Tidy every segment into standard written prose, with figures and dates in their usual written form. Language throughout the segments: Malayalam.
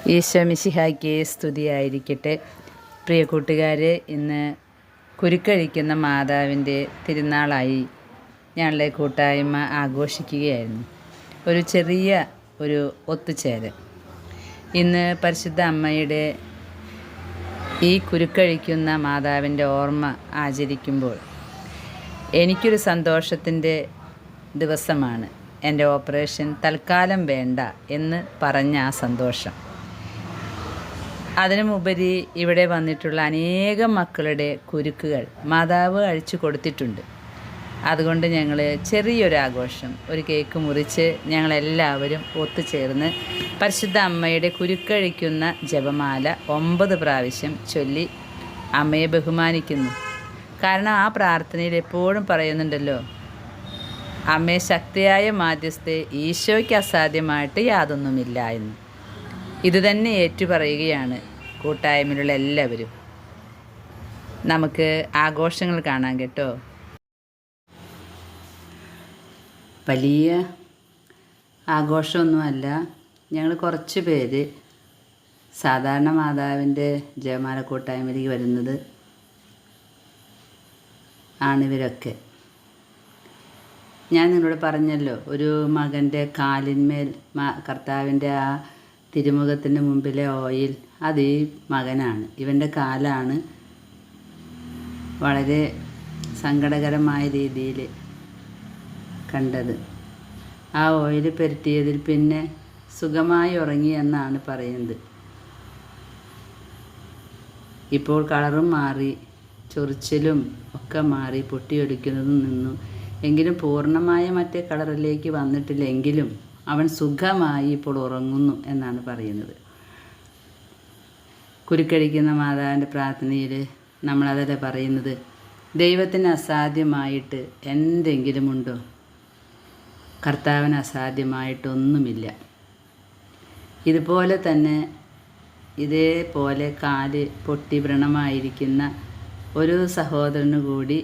ഈശോ മിശിഹായ്ക്ക് സ്തുതിയായിരിക്കട്ടെ. പ്രിയ കൂട്ടുകാരെ, ഇന്ന് കുരുക്കഴിക്കുന്ന മാതാവിൻ്റെ തിരുനാളായി ഞങ്ങളുടെ കൂട്ടായ്മ ആഘോഷിക്കുകയായിരുന്നു. ഒരു ചെറിയ ഒത്തുചേരൽ. ഇന്ന് പരിശുദ്ധ അമ്മയുടെ ഈ കുരുക്കഴിക്കുന്ന മാതാവിൻ്റെ ഓർമ്മ ആചരിക്കുമ്പോൾ എനിക്കൊരു സന്തോഷത്തിൻ്റെ ദിവസമാണ്. എൻ്റെ ഓപ്പറേഷൻ തൽക്കാലം വേണ്ട എന്ന് പറഞ്ഞ ആ സന്തോഷം. അതിനുമുപരി ഇവിടെ വന്നിട്ടുള്ള അനേകം മക്കളുടെ കുരുക്കുകൾ മാതാവ് അഴിച്ചു കൊടുത്തിട്ടുണ്ട്. അതുകൊണ്ട് ഞങ്ങൾ ചെറിയൊരാഘോഷം, ഒരു കേക്ക് മുറിച്ച് ഞങ്ങളെല്ലാവരും ഒത്തുചേർന്ന് പരിശുദ്ധ അമ്മയുടെ കുരുക്കഴിക്കുന്ന ജപമാല 9 പ്രാവശ്യം ചൊല്ലി അമ്മയെ ബഹുമാനിക്കുന്നു. കാരണം ആ പ്രാർത്ഥനയിൽ എപ്പോഴും പറയുന്നുണ്ടല്ലോ, അമ്മയെ ശക്തിയായ മാധ്യസ്ഥെ, ഈശോയ്ക്ക് അസാധ്യമായിട്ട് യാതൊന്നുമില്ല എന്ന്. ഇതുതന്നെ ഏറ്റുപറയുകയാണ് കൂട്ടായ്മയിലുള്ള എല്ലാവരും. നമുക്ക് ആഘോഷങ്ങൾ കാണാം കേട്ടോ. വലിയ ആഘോഷമൊന്നുമല്ല. ഞങ്ങൾ കുറച്ച് പേര് സാധാരണ മാതാവിൻ്റെ ജപമാല കൂട്ടായ്മയിലേക്ക് വരുന്നത് ആണിവരൊക്കെ. ഞാൻ നിങ്ങളോട് പറഞ്ഞല്ലോ, ഒരു മകൻ്റെ കാലിന്മേൽ കർത്താവിൻ്റെ ആ തിരുമുഖത്തിന് മുമ്പിലെ ഓയിൽ, അത് ഈ മകനാണ്. ഇവൻ്റെ കാലാണ് വളരെ സങ്കടകരമായ രീതിയിൽ കണ്ടത്. ആ ഓയിൽ പുരട്ടിയതിൽ പിന്നെ സുഖമായി ഉറങ്ങി എന്നാണ് പറയുന്നത്. ഇപ്പോൾ കളറും മാറി, ചൊറിച്ചിലും ഒക്കെ മാറി, പൊട്ടിയൊലിക്കുന്നതും നിന്നു. എങ്കിലും പൂർണ്ണമായ മറ്റേ കളറിലേക്ക് വന്നിട്ടില്ലെങ്കിലും അവൻ സുഖമായി ഇപ്പോൾ ഉറങ്ങുന്നു എന്നാണ് പറയുന്നത്. കുരുക്കഴിക്കുന്ന മാതാവിൻ്റെ പ്രാർത്ഥനയിൽ നമ്മളതല്ലേ പറയുന്നത്, ദൈവത്തിന് അസാധ്യമായിട്ട് എന്തെങ്കിലും ഉണ്ടോ? കർത്താവിന് അസാധ്യമായിട്ടൊന്നുമില്ല. ഇതുപോലെ തന്നെ ഇതേപോലെ കാല് പൊട്ടി വ്രണമായിരിക്കുന്ന ഒരു സഹോദരന് കൂടി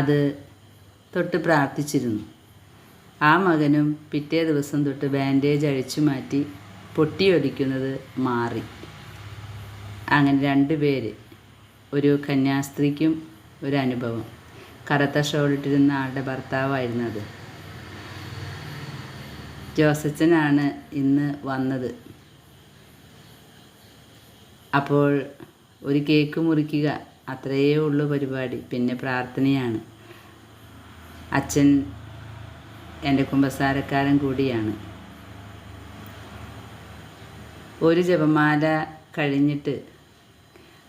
അത് തൊട്ട് പ്രാർത്ഥിച്ചിരുന്നു. ആ മകനും പിറ്റേ ദിവസം തൊട്ട് ബാൻഡേജ് അഴിച്ചു മാറ്റി പൊട്ടിയൊലിക്കുന്നത് മാറി. അങ്ങനെ 2 പേര്, ഒരു കന്യാസ്ത്രീക്കും ഒരു അനുഭവം. കറുത്ത ഷോളിട്ടിരുന്ന ആളുടെ ഭർത്താവായിരുന്നത്. ജോസച്ചനാണ് ഇന്ന് വന്നത്. അപ്പോൾ ഒരു കേക്ക് മുറിക്കുക, അത്രയേ ഉള്ളൂ പരിപാടി. പിന്നെ പ്രാർത്ഥനയാണ്. അച്ഛൻ എൻ്റെ കുമ്പസാരക്കാരൻ കൂടിയാണ്. ഒരു ജപമാല കഴിഞ്ഞിട്ട്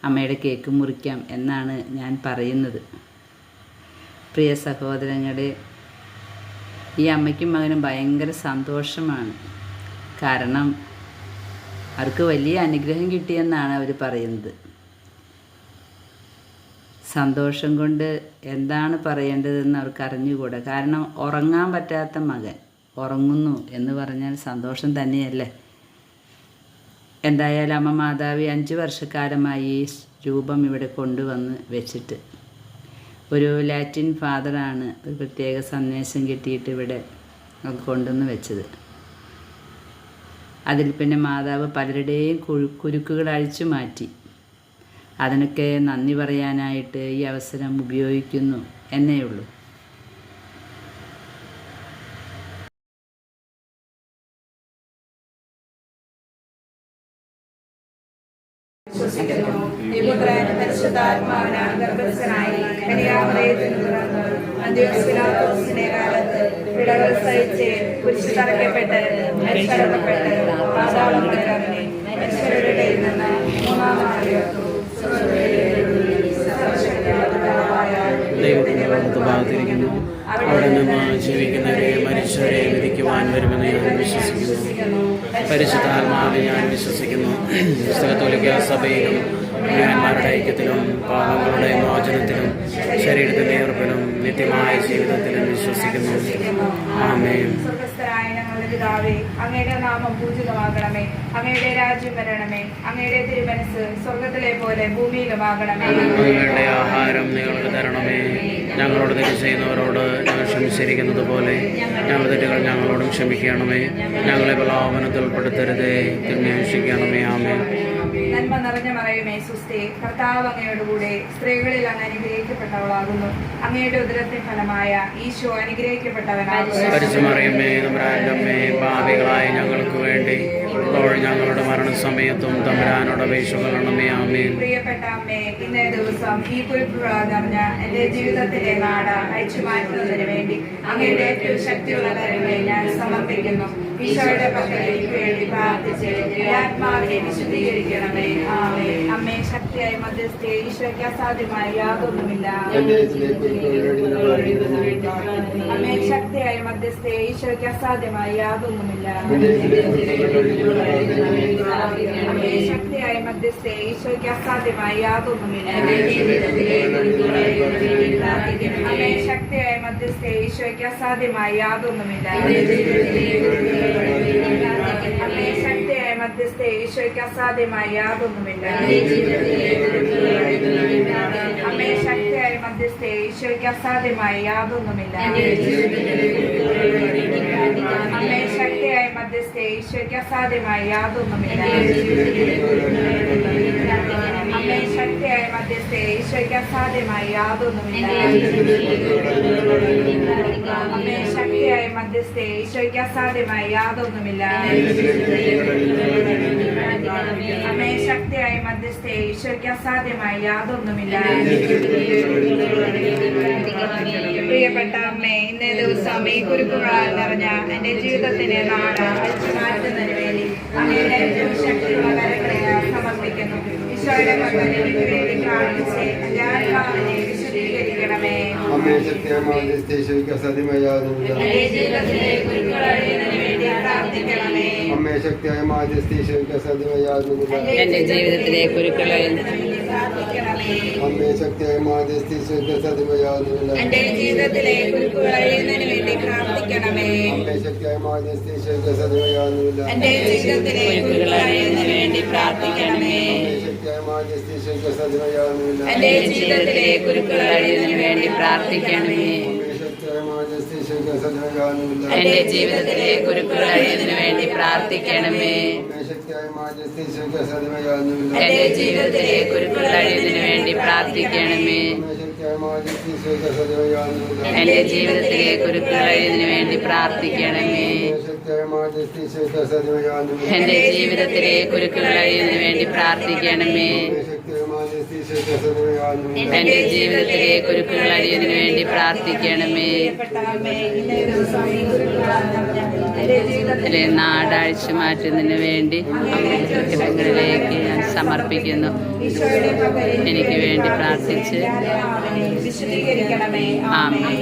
അമ്മയുടെ കേക്ക് മുറിക്കാം എന്നാണ് ഞാൻ പറയുന്നത്. പ്രിയ സഹോദരങ്ങളെ, ഈ അമ്മയ്ക്കും മകനും ഭയങ്കര സന്തോഷമാണ്. കാരണം അവർക്ക് വലിയ അനുഗ്രഹം കിട്ടിയെന്നാണ് അവർ പറയുന്നത്. സന്തോഷം കൊണ്ട് എന്താണ് പറയേണ്ടതെന്ന് അവർക്ക് അറിഞ്ഞുകൂടാ. കാരണം ഉറങ്ങാൻ പറ്റാത്ത മകൻ ഉറങ്ങുന്നു എന്ന് പറഞ്ഞാൽ സന്തോഷം തന്നെയല്ലേ. എന്തായാലും അമ്മ മാതാവി 5 വർഷക്കാലമായി ഈ രൂപം ഇവിടെ കൊണ്ടുവന്ന് വെച്ചിട്ട്, ഒരു ലാറ്റിൻ ഫാദറാണ് ഒരു പ്രത്യേക സന്ദേശം കിട്ടിയിട്ട് ഇവിടെ കൊണ്ടുവന്ന് വെച്ചത്. അതിൽ പിന്നെ മാതാവ് പലരുടെയും കുരുക്കുകൾ അഴിച്ചു മാറ്റി. അതിനൊക്കെ നന്ദി പറയാനായിട്ട് ഈ അവസരം ഉപയോഗിക്കുന്നു എന്നേയുള്ളൂ. പിഴകൾ സഹിച്ച് കുരിശിൽ തറയ്ക്കപ്പെട്ട് മനുഷ്യരുടെ ഇടയിൽ നിന്ന് ദൈവത്തിൻ്റെ ഭാഗത്തിരിക്കുന്നു. അവിടെ നിന്ന് ജീവിക്കുന്നവരെ മരിച്ചവരെ വിധിക്കുവാൻ വരുമെന്ന് ഞാൻ വിശ്വസിക്കുന്നു. പരിശുദ്ധാത്മാവിൽ ഞാൻ വിശ്വസിക്കുന്നു. കത്തോലിക്കാ സഭയിലും ജ്ഞാന്മാരുടെ ഐക്യത്തിലും പാപങ്ങളുടെ മോചനത്തിലും ശരീരത്തിൻ്റെ ഉറപ്പിലും നിത്യമായ ജീവിതത്തിലും വിശ്വസിക്കുന്നു. ആമേൻ. പിതാവേ, അങ്ങയുടെ നാമം പൂജിതമാകണമേ. അങ്ങയുടെ രാജ്യം വരണമേ. അങ്ങയുടെ തിരുമനസ് സ്വർഗത്തിലെ പോലെ ഭൂമിയിലുമാകണമേ. ഞങ്ങളുടെ ആഹാരം ഞങ്ങൾക്ക് തരണമേ. ഞങ്ങളോട് തെറ്റ് ചെയ്യുന്നവരോട് ഞങ്ങൾ ക്ഷമിച്ചിരിക്കുന്നത് പോലെ ഞങ്ങളുടെ തെറ്റുകൾ ഞങ്ങളോടും ക്ഷമിക്കണമേ. ഞങ്ങളെ പ്രലോഭനത്തിൽ ഉൾപ്പെടുത്തരുതേ, തിന്മേഷിക്കണമേ. ആമേൻ. നന്മ നിറഞ്ഞ മറിയമേ സുസ്ഥി, കർത്താവ് അങ്ങയോടുകൂടെ സ്ത്രീകളിൽ അങ്ങ് അനുഗ്രഹിക്കപ്പെട്ടവളാകുന്നു. അങ്ങയുടെ ഉദരത്തിൻ ഫലമായ ഈശോ അനുഗ്രഹിക്കപ്പെട്ടവനാകുന്നു. പരിശുദ്ധമറിയമേ, തമ്പുരാന്റെ അമ്മേ, പാപികളായ ഞങ്ങൾക്ക് വേണ്ടി ഇപ്പോൾ ഞങ്ങളുടെ മരണസമയത്തും തമ്പുരാനോട് അപേക്ഷിക്കണമേ. ആമേൻ. പ്രിയപ്പെട്ട അമ്മേ, ഇന്നേ ദിവസം ഈ കുറിപ്പുകൾ നിറഞ്ഞ എന്റെ ജീവിതത്തിലെ നാട് അയച്ചു മാറ്റുന്നതിന് വേണ്ടി അങ്ങയുടെ ഏറ്റവും ശക്തിയുള്ള കരങ്ങളെ ഞാൻ സമർപ്പിക്കുന്നു. ഈശോയുടെ പക്കൽ എനിക്ക് വേണ്ടി പ്രാർത്ഥിച്ച് ആത്മാവിനെ വിശുദ്ധീകരിക്കണമേ. ആമേൻ. അമ്മേ, ശക്തിയായി മധ്യസ്ഥയെ, ഈശോയ്ക്ക് അസാധ്യമായ യാതൊന്നുമില്ല. അമ്മേ, ശക്തിയായ മധ്യസ്ഥയെ, ഈശോയ്ക്ക് അസാധ്യമായ യാതൊന്നുമില്ല. അമ്മേ, ശക്തിയായ മധ്യസ്ഥയെ, ഈശോയ്ക്ക് അസാധ്യമായ യാതൊന്നുമില്ല. അമ്മേ, ശക്തിയായ മധ്യസ്ഥയെ, ഈശോയ്ക്ക് അസാധ്യമായ യാതൊന്നുമില്ല. അമ്മേ, ശക്തിയായ മധ്യസ്ഥയെ, ഈശോയ്ക്ക് അസാധ്യമായ യാതൊന്നുമില്ല. അമ്മേ, ശക്തിയായ മധ്യസ്ഥയെ, ഈശോയ്ക്ക് അസാധ്യമായ യാതൊന്നുമില്ല. അമ്മേ, ശക്തിയായ മധ്യസ്ഥയെ, ഈശോയ്ക്ക് അസാധ്യമായ യാതൊന്നുമില്ല. അമ്മേ, ശക്തിയായ മധ്യസ്ഥയെ, ഈശോയ്ക്ക് അസാധ്യമായ യാതൊന്നുമില്ല. അമ്മേ, ശക്തിയായ മധ്യസ്ഥയെ, ഈശോയ്ക്ക് അസാധ്യമായ യാതൊന്നുമില്ല. അമ്മേ, ശക്തിയായ മധ്യസ്ഥയെ, ഈശോയ്ക്ക് അസാധ്യമായ യാതൊന്നുമില്ല. പ്രിയപ്പെട്ട അമ്മേ, ഇന്നേ ദിവസം ഈ കുറിപ്പുകളാൽ നിറഞ്ഞ എന്റെ ജീവിതത്തിന് നാട് അയച്ചു മാറ്റുന്നതിന് വേണ്ടി അങ്ങയുടെ ഏറ്റവും ശക്തിയുള്ള കരങ്ങളെ ഞാൻ സമർപ്പിക്കുന്നു. ഈശോയുടെ പക്കൽ എനിക്ക് വേണ്ടി പ്രാർത്ഥിച്ച് എന്റെ ആത്മാവിനെ വിശുദ്ധീകരിക്കണമേ. അമ്മേ, ശക്തിയായ ഈശോയ്ക്ക് അസാധ്യമായ യാതൊന്നുമില്ല. എന്റെ ജീവിതത്തിലെ കുറിപ്പുകൾ അറിയുന്നതിന് വേണ്ടി പ്രാർത്ഥിക്കണമേ. അമ്മേ, ശക്തിയായ ഈശോയ്ക്ക് അസാധ്യമായ യാതൊന്നുമില്ല. എൻ്റെ ജീവിതത്തിലെ കുരുക്കളെ പ്രാർത്ഥിക്കണമേ. അമ്മേ, ശക്തിയായ ഈശോയ്ക്ക് അസാധ്യമായ യാതൊന്നുമില്ല. എന്റെ ജീവിതത്തിലെ കുറിപ്പുകൾ അറിയുന്നതിന് വേണ്ടി പ്രാർത്ഥിക്കണമേ. അമ്മേ, ശക്തിയായ ഈശോയ്ക്ക് അസാധ്യമായ യാതൊന്നുമില്ല. എന്റെ ജീവിതത്തിലെ കുറിപ്പുകൾ അറിയുന്നതിന് വേണ്ടി പ്രാർത്ഥിക്കണമേ. അമ്മേ, ശക്തിയായ ഈശോയ്ക്ക് അസാധ്യമായ യാതൊന്നുമില്ല. എന്റെ ജീവിതത്തിലെ കുരുക്കൾ അറിയുന്നതിന് വേണ്ടി പ്രാർത്ഥിക്കണമേ. എൻ്റെ ജീവിതത്തിലെ കുരുക്കൾ അറിയുന്നതിന് വേണ്ടി പ്രാർത്ഥിക്കണമേ. എൻ്റെ ജീവിതത്തിലെ കുരുക്കൾ അറിയുന്നതിന് വേണ്ടി പ്രാർത്ഥിക്കണമേ. എൻ്റെ ജീവിതത്തിലെ കുരുക്കൾ അറിയുന്നതിന് വേണ്ടി പ്രാർത്ഥിക്കണമേ. എൻ്റെ ജീവിതത്തിലെ കുരുക്കൾ അറിയുന്നതിന് വേണ്ടി പ്രാർത്ഥിക്കണമേ. എൻ്റെ ജീവിതത്തിലെ കുരുക്കൾ അറിയുന്നതിന് വേണ്ടി പ്രാർത്ഥിക്കണമേ. അതിലെ നാടഴിച്ചു മാറ്റുന്നതിന് വേണ്ടി അമ്മകളിലേക്ക് ഞാൻ സമർപ്പിക്കുന്നു. എനിക്ക് വേണ്ടി പ്രാർത്ഥിച്ച് വിശുദ്ധീകരിക്കണമേ. ആമേൻ.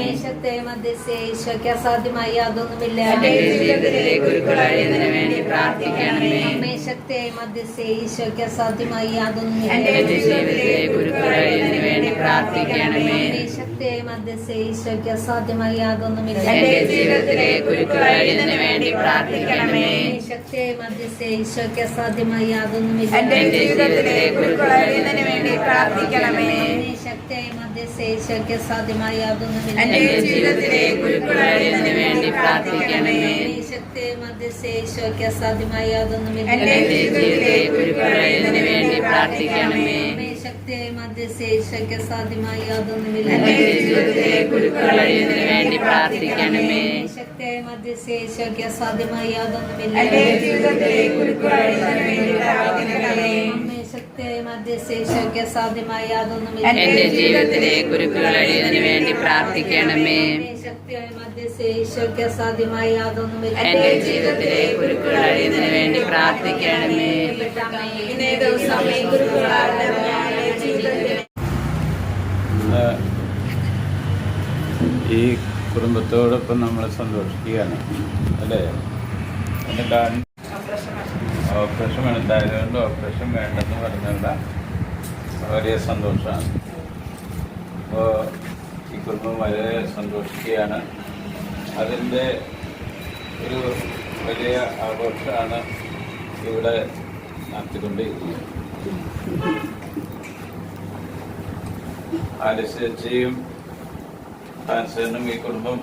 ഈശോയ്ക്ക് അസാധ്യമായി യാതൊന്നുമില്ല. എൻ്റെ ജീവിതത്തിലെ കുരുക്കൾ അറിയുന്നതിന് വേണ്ടി പ്രാർത്ഥിക്കണമേ. അമ്മേ, ശക്തിയായി മധ്യസ്ഥേ, ഈശോയ്ക്ക് അസാധ്യമായി യാതൊന്നുമില്ല. എൻ്റെ ജീവിതത്തിലെ കുരുക്കൾ അറിയുന്നതിന് വേണ്ടി പ്രാർത്ഥിക്കണമേ. അമ്മേ, ശക്തിയായി മധ്യസ്ഥേ, ഈശോയ്ക്ക് അസാധ്യമായി യാതൊന്നുമില്ല. എൻ്റെ ജീവിതത്തിലെ കുരുക്കൾ അറിയുന്നതിന് വേണ്ടി പ്രാർത്ഥിക്കണമേ. ശക്തിയായി മധ്യസ്ഥേ, ഈശോയ്ക്ക് അസാധ്യമായി യാതൊന്നുമില്ല. എന്റെ ജീവിതത്തിലെ കുരുക്കൾ അറിയുന്നതിന് വേണ്ടി പ്രാർത്ഥിക്കണമേ. ശക്തിയായി മധ്യസ്ഥേ, ഈശോയ്ക്ക് അസാധ്യമായി യാതൊന്നുമില്ല. എന്റെ ജീവിതത്തിലെ കുരുക്കൾ അറിയുന്നതിന് വേണ്ടി പ്രാർത്ഥിക്കണമേ. ശക്തിയായി മധ്യസ്ഥേ, ഈശോയ്ക്ക് അസാധ്യമായി യാതൊന്നുമില്ല. എന്റെ ജീവിതത്തിലെ കുരുക്കൾ അറിയുന്നതിന് വേണ്ടി പ്രാർത്ഥിക്കണമേ. ശക്തിയായി മധ്യസ്ഥേ, ഈശോയ്ക്ക് അസാധ്യമായി യാതൊന്നുമില്ല. എന്റെ ജീവിതത്തിലെ കുരുക്കൾ അറിയുന്നതിന് വേണ്ടി പ്രാർത്ഥിക്കണമേ. ശക്തിയായി മധ്യസ്ഥേ, ഈശോയ്ക്ക് അസാധ്യമായി യാതൊന്നുമില്ല. എന്റെ ജീവിതത്തിലെ കുരുക്കൾ അറിയുന്നതിന് വേണ്ടി പ്രാർത്ഥിക്കണമേ. ശക്തിയായി മധ്യസ്ഥേ, ഈശോയ്ക്ക് അസാധ്യമായി യാതൊന്നുമില്ല. എൻ്റെ ജീവിതത്തിലെ കുരുക്കൾ അറിയുന്നതിന് വേണ്ടി പ്രാർത്ഥിക്കണമേ. ശക്തിയായി മധ്യസ്ഥേ, ഈശോയ്ക്ക് അസാധ്യമായി യാതൊന്നുമില്ല. എൻ്റെ ജീവിതത്തിലെ കുരുക്കൾ അറിയുന്നതിന് വേണ്ടി പ്രാർത്ഥിക്കണമേ. ഇന്നേ ദിവസം ഈ കുരുക്കളാൽ നിറഞ്ഞ എന്റെ ജീവിതത്തിലെ ഈ കുടുംബത്തോടൊപ്പം നമ്മൾ സന്തോഷിക്കുകയാണ് അല്ലേ. എന്നിട്ട് ഓപ്പറേഷൻ ഉണ്ടായതുകൊണ്ട് ഓപ്പറേഷൻ വേണ്ടെന്ന് പറഞ്ഞുള്ള വലിയ സന്തോഷമാണ്. അപ്പോൾ ഈ കുടുംബം വളരെ സന്തോഷിക്കുകയാണ്. അതിൻ്റെ ഒരു വലിയ ആഘോഷമാണ് ഇവിടെ നടത്തിക്കൊണ്ടിരിക്കുന്നത്. ആലിസ് ചേച്ചിയും ഫാൻസനും ഈ കുടുംബം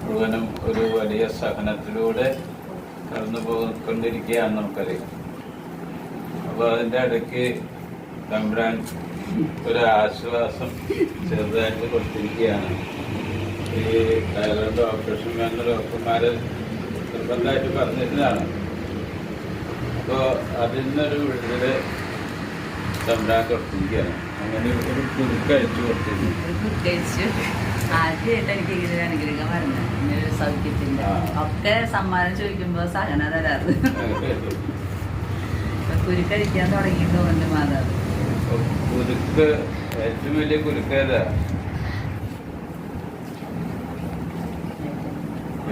മുഴുവനും ഒരു വലിയ സഹനത്തിലൂടെ കടന്നു പോയിക്കൊണ്ടിരിക്കുകയാണ് നമുക്കറിയാം. അപ്പോൾ അതിൻ്റെ ഇടയ്ക്ക് തമ്പുരാൻ ഒരു ആശ്വാസം ചെറുതായിട്ട് കൊടുത്തിരിക്കുകയാണ്. ഈ തൈറോയിഡ് ഓപ്പറേഷൻ വേണ്ട ഡോക്ടർമാർ നിർബന്ധമായിട്ട് പറഞ്ഞിരുന്നതാണ്. അപ്പോൾ അതിൽ നിന്നൊരു വിടുതൽ തമ്പുരാൻ കൊടുത്തിരിക്കുകയാണ്. അങ്ങനെ ഒരു കുറുക്കഴിച്ചു കൊടുത്തിരുന്നു. ആദ്യമായിട്ട് എനിക്ക് ഇങ്ങനെ ഒരു അനുഗ്രഹം വരുന്നത് ഇങ്ങനൊരു സൗഖ്യത്തിൻ്റെ ഒക്കെ സമ്മാനം ചോദിക്കുമ്പോൾ സഹന തരാറ്. കുരുക്കഴിക്കാൻ തുടങ്ങിയിട്ടുണ്ട് മാതാവ്. കുരുക്ക് ഏറ്റവും വലിയ കുരുക്കേതാ?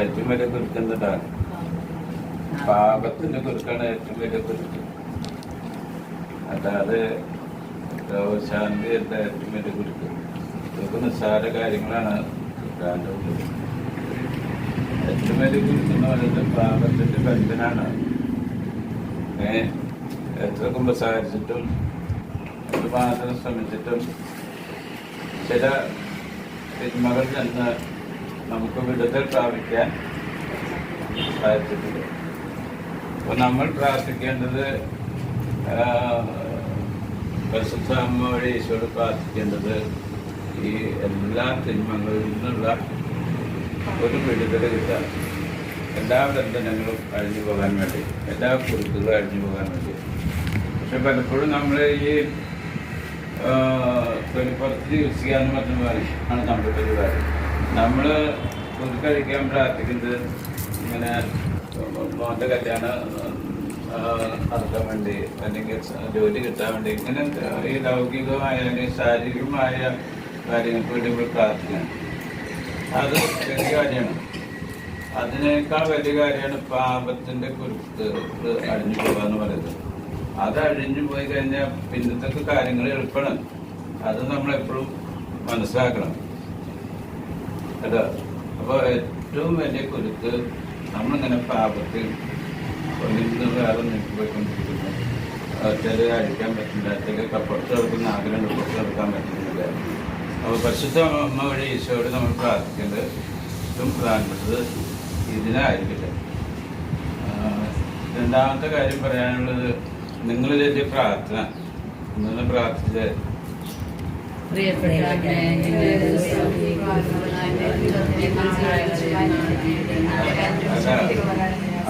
ഏറ്റവും വലിയ കുരുക്കെന്താ? പാപത്തിന്റെ കുരുക്കാണ് ഏറ്റവും വലിയ കുരുക്ക്. അല്ലാതെ രോഗശാന്തി അല്ല ഏറ്റവും വലിയ കുരുക്ക്. ഇതൊക്കെ നിസ്സാര കാര്യങ്ങളാണ് കുരുക്കാൻ്റെ ഉള്ളിൽ. ഏറ്റവും വലിയ കുരുക്കെന്ന് പറയുന്നത് പാപത്തിന്റെ ബന്ധനാണ്. എത്ര കുമ്പസാരിച്ചിട്ടും മാസം ശ്രമിച്ചിട്ടും ചില തിന്മകൾ നിന്ന് നമുക്ക് വിടുതൽ പ്രാപിക്കാൻ സാധിച്ചിട്ടുണ്ട്. അപ്പോൾ നമ്മൾ പ്രാർത്ഥിക്കേണ്ടത് പരിശുദ്ധ അമ്മ വഴി ഈശോയോട് പ്രാർത്ഥിക്കേണ്ടത് ഈ എല്ലാ തിന്മകളിൽ നിന്നുള്ള ഒരു വിടുതൽ കിട്ടാൻ, എല്ലാ ബന്ധനങ്ങളും അഴിഞ്ഞു പോകാൻ വേണ്ടി, എല്ലാ കുരുക്കുകളും അഴിഞ്ഞു പോകാൻ വേണ്ടി. പക്ഷെ പലപ്പോഴും നമ്മൾ ഈ തൊലിപ്പുറത്ത് ചികിത്സിക്കാന്ന് പറഞ്ഞ പോലെ ആണ് നമ്മുടെ പരിപാടി. നമ്മൾ കുരുക്കഴിക്കാൻ പ്രാർത്ഥിക്കുന്നത് ഇങ്ങനെ മോൻ്റെ കല്യാണം നടത്താൻ വേണ്ടി, അല്ലെങ്കിൽ ജോലി കിട്ടാൻ വേണ്ടി, ഇങ്ങനെ ഈ ലൗകികമായ അല്ലെങ്കിൽ ശാരീരികമായ കാര്യങ്ങൾക്ക് വേണ്ടി നമ്മൾ പ്രാർത്ഥിക്കണം. അത് വലിയ കാര്യമാണ്. അതിനേക്കാൾ വലിയ കാര്യമാണ് പാപത്തിൻ്റെ കുരുക്ക് അഴിഞ്ഞു പോകുക എന്ന് പറയുന്നത്. അത് അഴിഞ്ഞു പോയി കഴിഞ്ഞാൽ പിന്നത്തെ കാര്യങ്ങൾ എളുപ്പമാണ്. അത് നമ്മളെപ്പോഴും മനസ്സിലാക്കണം കേട്ടോ. അപ്പോൾ ഏറ്റവും വലിയ കുരുക്ക് നമ്മളിങ്ങനെ പാപത്തിൽ നിന്ന് വേറെ പോയിക്കൊണ്ടിരിക്കുന്നു. ചില അഴിക്കാൻ പറ്റില്ല, ചില പുറത്ത് കിടക്കുന്ന ആഗ്രഹം പുറത്ത് കിടക്കാൻ പറ്റുന്നില്ല. അപ്പോൾ പരിശുദ്ധ അമ്മ വഴി ഈശോയോട് നമ്മൾ പ്രാർത്ഥിക്കേണ്ടത് ഏറ്റവും പ്രധാനപ്പെട്ടത് ഇതിനായിരിക്കില്ല. രണ്ടാമത്തെ കാര്യം പറയാനുള്ളത്, നിങ്ങൾ ചെറിയ പ്രാർത്ഥന ഇന്ന് പ്രാർത്ഥിച്ച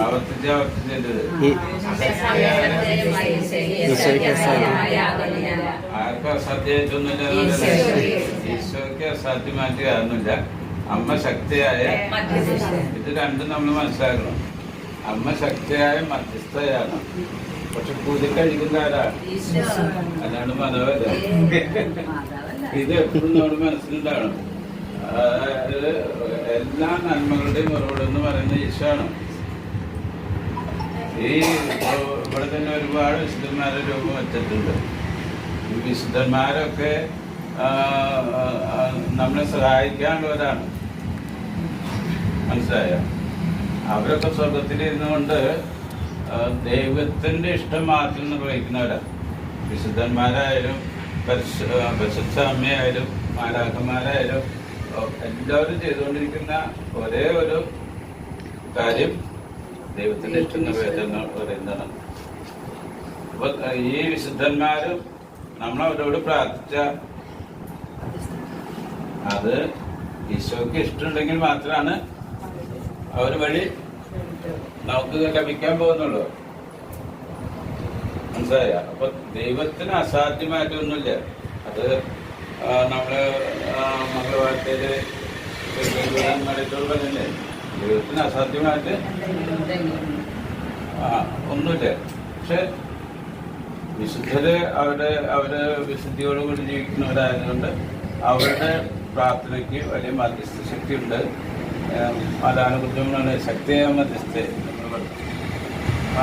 ആവർത്തിച്ച് ആർക്കും അസാധ്യമായിട്ടൊന്നുമില്ല. ഈശോയ്ക്ക് അസാധ്യമായിട്ട് കാണുന്നില്ല. അമ്മ ശക്തിയായ, ഇത് രണ്ടും നമ്മൾ മനസ്സിലാക്കണം. അമ്മ ശക്തിയായ മധ്യസ്ഥയാണ്. പക്ഷെ കുരുക്കഴിക്കുന്ന ആരാണ്? അല്ലാണ്ട് മനോഹര. ഇത് എപ്പോഴും നമ്മുടെ മനസ്സിലുണ്ടാവണം. അതായത് എല്ലാ നന്മകളുടെയും ഉറവിടെന്ന് പറയുന്നത് ഈശോയാണ്. ഈ ഇവിടെ തന്നെ ഒരുപാട് വിശുദ്ധന്മാരുടെ രൂപം വെച്ചിട്ടുണ്ട്. ഈ വിശുദ്ധന്മാരൊക്കെ നമ്മളെ സഹായിക്കാനുള്ളവരാണ്. മനസ്സിലായോ? അവരൊക്കെ സ്വർഗത്തിലിരുന്നു കൊണ്ട് ദൈവത്തിൻ്റെ ഇഷ്ടം മാത്രം നിർവഹിക്കുന്നവരാണ്. വിശുദ്ധന്മാരായാലും പരിശുദ്ധ അമ്മയായാലും മാലാഖമാരായാലും എല്ലാവരും ചെയ്തുകൊണ്ടിരിക്കുന്ന ഒരേ ഒരു കാര്യം ദൈവത്തിൻ്റെ ഇഷ്ടം നിറവേറ്റുന്ന പറയുന്നതാണ്. അപ്പൊ ഈ വിശുദ്ധന്മാരും നമ്മളവരോട് പ്രാർത്ഥിച്ച അത് ഈശോയ്ക്ക് ഇഷ്ടമുണ്ടെങ്കിൽ മാത്രമാണ് അവർ വഴി നമുക്ക് ലഭിക്കാൻ പോകുന്നുള്ളൂ. മനസ്സിലായ? അപ്പൊ ദൈവത്തിന് അസാധ്യമായിട്ടൊന്നുമില്ല. അത് നമ്മള് മംഗളവാർത്തയില് പറഞ്ഞില്ലേ, ദൈവത്തിന് അസാധ്യമായിട്ട് ഒന്നുമില്ല. പക്ഷെ വിശുദ്ധര് അവര് വിശുദ്ധിയോടുകൂടി ജീവിക്കുന്നവരായതുകൊണ്ട് അവരുടെ പ്രാർത്ഥനയ്ക്ക് വലിയ മധ്യസ്ഥ ശക്തിയുണ്ട്. അതാനുകുറിച്ചാണ് ശക്തിയായ മധ്യസ്ഥ.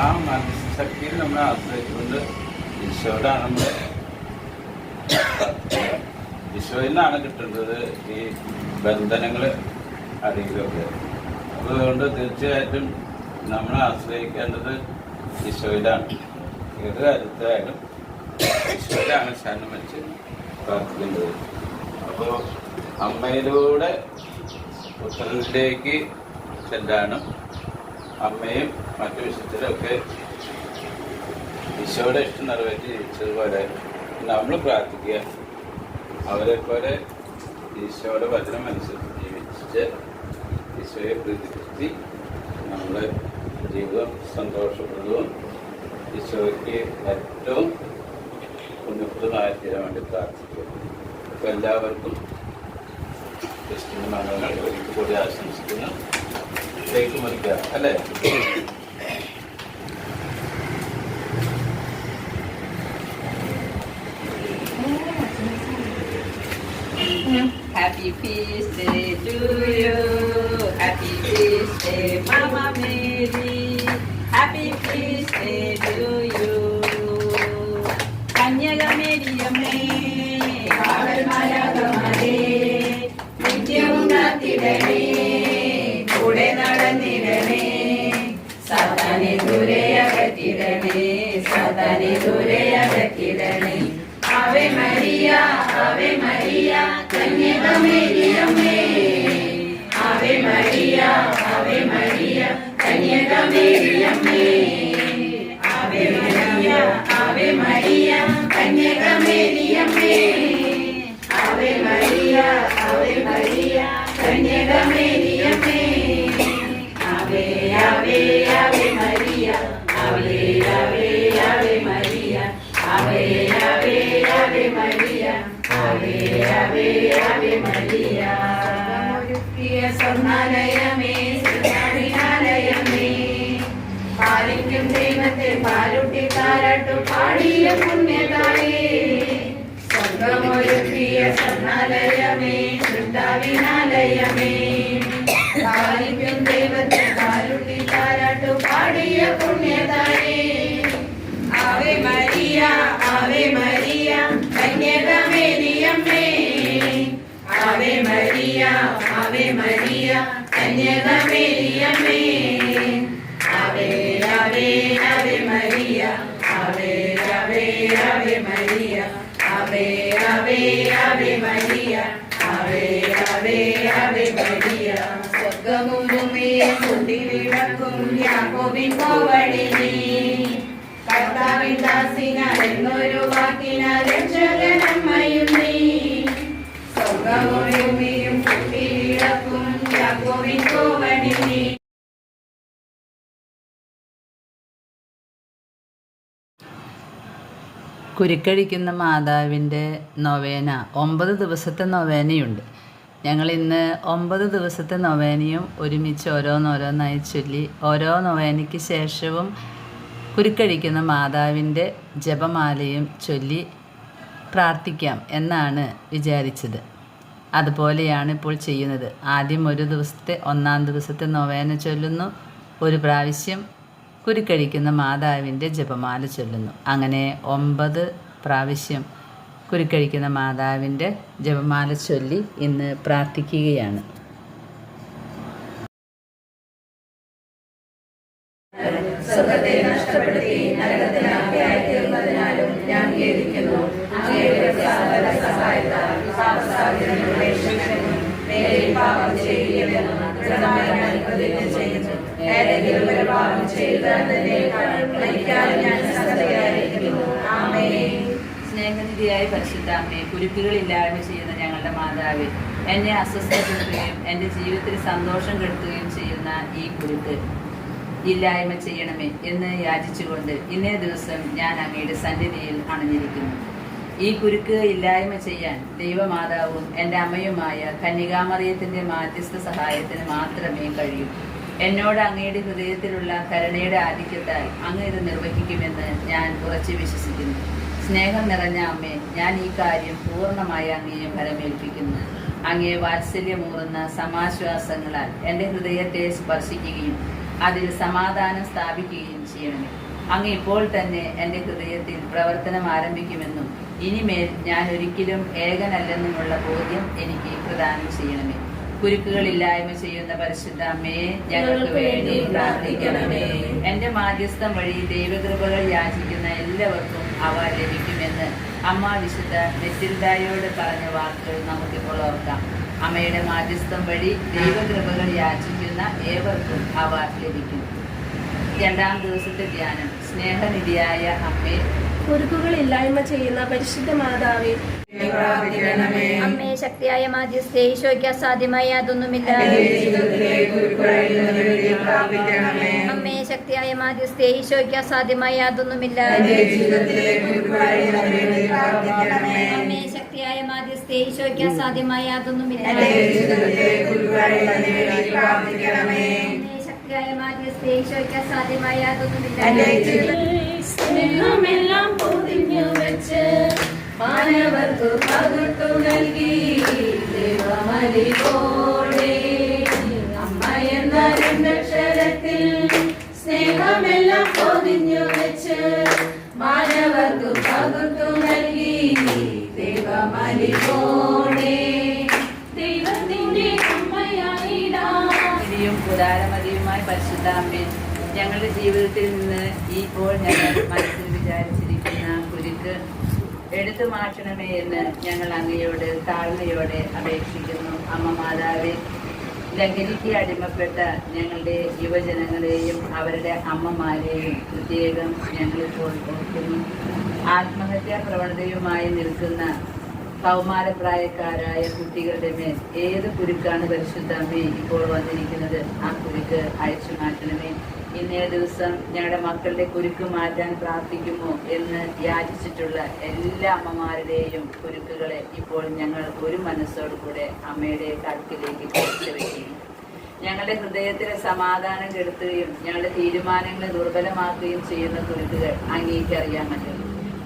ആ മധ്യസ്ഥ ശക്തിയിൽ നമ്മളെ ആശ്രയിച്ചുകൊണ്ട് ഈശോയോടാണ് നമ്മൾ ഈശോയിൽ നിന്നാണ് കിട്ടേണ്ടത് ഈ ബന്ധനങ്ങൾ അടിയിലൊക്കെ. അതുകൊണ്ട് തീർച്ചയായിട്ടും നമ്മളെ ആശ്രയിക്കേണ്ടത് ഈശോയിലാണ്. ഏത് കാര്യത്തിലായാലും ഈശോയിലാണ് ശരണം വെച്ച് പ്രാർത്ഥിക്കേണ്ടത്. അപ്പോൾ അമ്മയിലൂടെ പുത്രനിലേക്ക് ചെല്ലാനും അമ്മയും മറ്റു വിശുദ്ധരൊക്കെ ഈശോയുടെ ഇഷ്ടം നിറവേറ്റി ജീവിച്ചതുപോലെ നമ്മൾ പ്രാർത്ഥിക്കുക. അവരെ പോലെ ഈശോയുടെ വചനം അനുസരിച്ച് ജീവിച്ച് ഈശോയെ പ്രീതിപ്പെടുത്തി നമ്മുടെ ജീവിതം സന്തോഷപ്രദവും ഈശോയ്ക്ക് ഏറ്റവും പുണ്യപ്രദമായ തീരാൻ വേണ്ടി പ്രാർത്ഥിക്കുക. അപ്പോൾ എല്ലാവർക്കും ക്രിസ്ത്യൻ മംഗളങ്ങൾ ഒരിക്കൽ കൂടി ആശംസിക്കുന്നു. കേക്ക് മുറിക്കുക അല്ലേ? Happy feast day to you. Happy feast day, Mama Mary. Happy feast day to you. കന്യകമേരിയമ്മേ, കാവൽമാലാഖമാരേ, നിത്യവും കാത്തിടണേ, കൂടെ നടന്നിടണേ, സാത്താനെ ദൂരെ അകറ്റിടണേ, സാത്താനെ ദൂരെ അകറ്റിടണേ. Ave Maria, Ave Maria, കന്യകമേരിയമ്മേ. Ave Maria, Ave Maria, കന്യകമേരിയമ്മേ. Ave Maria, Ave Maria, കന്യകമേരിയമ്മേ. Ave Maria, Ave Maria, കന്യകമേരിയമ്മേ. ആവേ ആവേ ആവേ മരിയ, ആവേ ആവേ ആവേ മരിയ, ആവേ ആവേ ആവേ മരിയ, ആവേ ആവേ ആവേ മരിയ. ഒരുക്കിയ സ്വർണ്ണാലയമേ, സ്വർണ്ണാലയമേ, പാലിക്കും ദൈവത്തെ പാലുട്ടി താരാട്ടു പാടിയ പുണ്യതായേ. സ്വർഗമൊരുക്കിയ സ്വർണ്ണാലയമേ, ശുദ്ധാവിനാലയമേ, പാലിക്കും ദൈവത്തെ പാലുട്ടി താരാട്ടു പാടിയ പുണ്യതായേ. Ave Maria, Ave Maria, കന്യകമേരിയമ്മേ. Ave Maria, Ave Maria, കന്യകമേരിയമ്മേ. ആവേ ആവേ ആവേ മരിയ, ആവേ ആവേ ആവേ മരിയ, ആവേ ആവേ ആവേ മരിയ, ആവേ ആവേ ആവേ മരിയ. സ്വർഗ്ഗവും ഭൂമിയും കൂട്ടിവിളക്കും യാക്കോബിൻ കോവണിനി, കർത്താവിൻ ദാസിനാൽ എന്നൊരു വാക്കിനാൽ രക്ഷകനമ്മയും നീ. സ്വർഗ്ഗവും ഭൂമിയും കൂട്ടിവിളക്കും യാക്കോബിൻ കോവണിനി. കുരുക്കഴിക്കുന്ന മാതാവിൻ്റെ നൊവേന 9 ദിവസത്തെ നൊവേനയുണ്ട്. ഞങ്ങൾ ഇന്ന് 9 ദിവസത്തെ നൊവേനയും ഒരുമിച്ച് ഓരോന്നോരോന്നായി ചൊല്ലി ഓരോ നൊവേനയ്ക്ക് ശേഷവും കുരുക്കഴിക്കുന്ന മാതാവിൻ്റെ ജപമാലയും ചൊല്ലി പ്രാർത്ഥിക്കാം എന്നാണ് വിചാരിച്ചത്. അതുപോലെയാണ് ഇപ്പോൾ ചെയ്യുന്നത്. ആദ്യം ഒരു ദിവസത്തെ 1-ാം ദിവസത്തെ നൊവേന ചൊല്ലുന്നു, ഒരു പ്രാവശ്യം കുരുക്കഴിക്കുന്ന മാതാവിൻ്റെ ജപമാല ചൊല്ലുന്നു. അങ്ങനെ 9 പ്രാവശ്യം കുരുക്കഴിക്കുന്ന മാതാവിൻ്റെ ജപമാല ചൊല്ലി ഇന്ന് പ്രാർത്ഥിക്കുകയാണ്. സുഖത്തെ നഷ്ടപ്പെടുത്തി നരകത്തിനാക്കിയായി തീർന്നതിനാലും ഞാൻ ഖേദിക്കുന്നു. അങ്ങയുടെ സകല സഹായത്താൽ പാപസാധ്യതകളുടെ ശിക്ഷനും മേലിൽ പാപം ചെയ്യുകയെന്നും ദൃഢമായി ഞാൻ പ്രതിജ്ഞ ചെയ്യുന്നു. ഏതെങ്കിലും ഒരു പാപം ചെയ്തതിനേക്കാൾ മരിക്കാൻ ഞാൻ സന്നദ്ധയായിരിക്കുന്നു. ആമേൻ. സ്നേഹനിധിയായ പരിശുദ്ധാമ്മേ, കുരുക്കുകളില്ലായ്മ ചെയ്യുന്ന ഞങ്ങളുടെ മാതാവേ, എന്നെ അസ്വസ്ഥപ്പെടുത്തുകയും എൻ്റെ ജീവിതത്തിൽ സന്തോഷം കെടുത്തുകയും ചെയ്യുന്ന ഈ കുരുക്ക് ഇല്ലായ്മ ചെയ്യണമേ എന്ന് യാചിച്ചുകൊണ്ട് ഇന്നേ ദിവസം ഞാൻ അങ്ങയുടെ സന്നിധിയിൽ അണഞ്ഞിരിക്കുന്നു. ഈ കുരുക്ക് ഇല്ലായ്മ ചെയ്യാൻ ദൈവമാതാവും എൻ്റെ അമ്മയുമായ കന്യകാമറിയത്തിൻ്റെ മാധ്യസ്ഥ സഹായത്തിന് മാത്രമേ കഴിയൂ. എന്നോട് അങ്ങയുടെ ഹൃദയത്തിലുള്ള കരുണയുടെ ആധിക്യത്താൽ അങ്ങ് ഇത് നിർവഹിക്കുമെന്ന് ഞാൻ ഉറച്ചു വിശ്വസിക്കുന്നു. സ്നേഹം നിറഞ്ഞ അമ്മേ, ഞാൻ ഈ കാര്യം പൂർണ്ണമായി അങ്ങയെ ഫലമേൽപ്പിക്കുന്നു. അങ്ങയെ വാത്സല്യമൂറുന്ന സമാശ്വാസങ്ങളാൽ എൻ്റെ ഹൃദയത്തെ സ്പർശിക്കുകയും അതിൽ സമാധാനം സ്ഥാപിക്കുകയും ചെയ്യണമേ. അങ്ങ് ഇപ്പോൾ തന്നെ എൻ്റെ ഹൃദയത്തിൽ പ്രവർത്തനം ആരംഭിക്കുമെന്നും ഇനിമേൽ ഞാൻ ഒരിക്കലും ഏകനല്ലെന്നുമുള്ള ബോധ്യം എനിക്ക് പ്രദാനം ചെയ്യണമേ. കുരുക്കുകളില്ലായ്മ ചെയ്യുന്ന പരിശുദ്ധ അമ്മയെ ഞങ്ങൾക്ക് വേണ്ടി പ്രാർത്ഥിക്കണമേ. എൻ്റെ മാധ്യസ്ഥം വഴി ദൈവകൃപകൾ യാചിക്കുന്ന എല്ലാവർക്കും അവ ലഭിക്കുമെന്ന് അമ്മ വിശുദ്ധ മെസിൽഡായോട് പറഞ്ഞ വാക്കുകൾ നമുക്കിപ്പോൾ ഓർക്കാം. അമ്മയുടെ മാധ്യസ്ഥം വഴി ദൈവകൃപകൾ യാചിക്കുന്ന ഏവർക്കും അവാർഡ് ലഭിക്കും. 2-ാം ദിവസത്തെ ധ്യാനം. സ്നേഹനിധിയായ അമ്മേ, കുരുക്കുകളില്ലായ്മ ചെയ്യുന്ന പരിശുദ്ധ മാതാവേ, അമ്മേ ശക്തിയായ മാധ്യസ്ഥേ, ഈശോയ്ക്ക് അസാധ്യമായ യാതൊന്നുമില്ല. അമ്മേ ശക്തിയായ മാധ്യസ്ഥേ, ഈശോയ്ക്ക് അസാധ്യമായ യാതൊന്നുമില്ല. അമ്മേ ശക്തിയായ മാധ്യസ്ഥേ, ഈശോയ്ക്ക് അസാധ്യമായ യാതൊന്നുമില്ല. അമ്മേ ശക്തിയായ മാധ്യസ്ഥേ, ഈശോയ്ക്ക് അസാധ്യമായ യാതൊന്നുമില്ല. സ്നേഹമെല്ലാം പൊതിഞ്ഞു വെച്ച് മാനവർക്കു പകുത്തു നൽകി ദൈവമലിവോടെ അമ്മ എന്ന രണ്ടക്ഷരത്തിൽ സ്നേഹമെല്ലാം പൊതിഞ്ഞു വെച്ച് മാനവർക്കു പകുത്തു നൽകി ദൈവമലിവോടെ ദൈവത്തിന്റെ അമ്മയായിടാം. ഇനിയും ഉദാരമതിയുമായ പരിശുദ്ധ അമ്മേ, ഞങ്ങളുടെ ജീവിതത്തിൽ നിന്ന് ഇപ്പോൾ ഞങ്ങൾ മനസ്സിൽ വിചാരിച്ചിരിക്കുന്ന കുരുക്ക് എടുത്തു മാറ്റണമേ എന്ന് ഞങ്ങൾ അങ്ങയോട് താഴ്മയോടെ അപേക്ഷിക്കുന്നു. അമ്മ മാതാവേ, ലഹരിക്ക് അടിമപ്പെട്ട ഞങ്ങളുടെ യുവജനങ്ങളെയും അവരുടെ അമ്മമാരെയും പ്രത്യേകം ഞങ്ങളിപ്പോൾ ഓർക്കുന്നു. ആത്മഹത്യാ പ്രവണതയുമായി നിൽക്കുന്ന കൗമാരപ്രായക്കാരായ കുട്ടികളുടെ മേൽ ഏത് കുരുക്കാണ് പരിശുദ്ധമ്മേ ഇപ്പോൾ വന്നിരിക്കുന്നത്? ആ കുരുക്ക് അയച്ചു മാറ്റണമേ. ഇന്നേ ദിവസം ഞങ്ങളുടെ മക്കളുടെ കുരുക്ക് മാറ്റാൻ പ്രാർത്ഥിക്കുമോ എന്ന് യാചിച്ചിട്ടുള്ള എല്ലാ അമ്മമാരുടെയും കുരുക്കുകളെ ഇപ്പോൾ ഞങ്ങൾ ഒരു മനസ്സോടുകൂടെ അമ്മയുടെ കഴുത്തിലേക്ക് കാഴ്ചവെക്കുന്നു. ഞങ്ങളുടെ ഹൃദയത്തിലെ സമാധാനം കെടുത്തുകയും ഞങ്ങളുടെ തീരുമാനങ്ങളെ ദുർബലമാക്കുകയും ചെയ്യുന്ന കുരുക്കുകൾ അങ്ങേക്കറിയാമല്ലോ.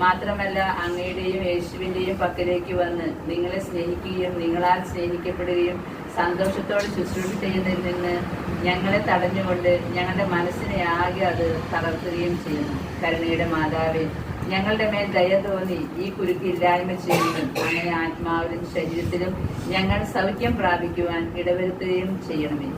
മാത്രമല്ല, അങ്ങയുടെയും യേശുവിൻ്റെയും പക്കലേക്ക് വന്ന് നിങ്ങളെ സ്നേഹിക്കുകയും നിങ്ങളാൽ സ്നേഹിക്കപ്പെടുകയും സന്തോഷത്തോടെ ശുശ്രൂഷ ചെയ്യുന്നതിൽ നിന്ന് ഞങ്ങളെ തടഞ്ഞുകൊണ്ട് ഞങ്ങളുടെ മനസ്സിനെ ആകെ അത് തളർത്തുകയും ചെയ്യുന്നു. കരുണയുടെ മാതാവേ, ഞങ്ങളുടെ മേൽ ദയ തോന്നി ഈ കുരുക്ക് ഇല്ലായ്മ ചെയ്യുകയും അങ്ങനെ ആത്മാവിലും ശരീരത്തിലും ഞങ്ങൾ സൗഖ്യം പ്രാപിക്കുവാൻ ഇടവരുത്തുകയും ചെയ്യണമേ.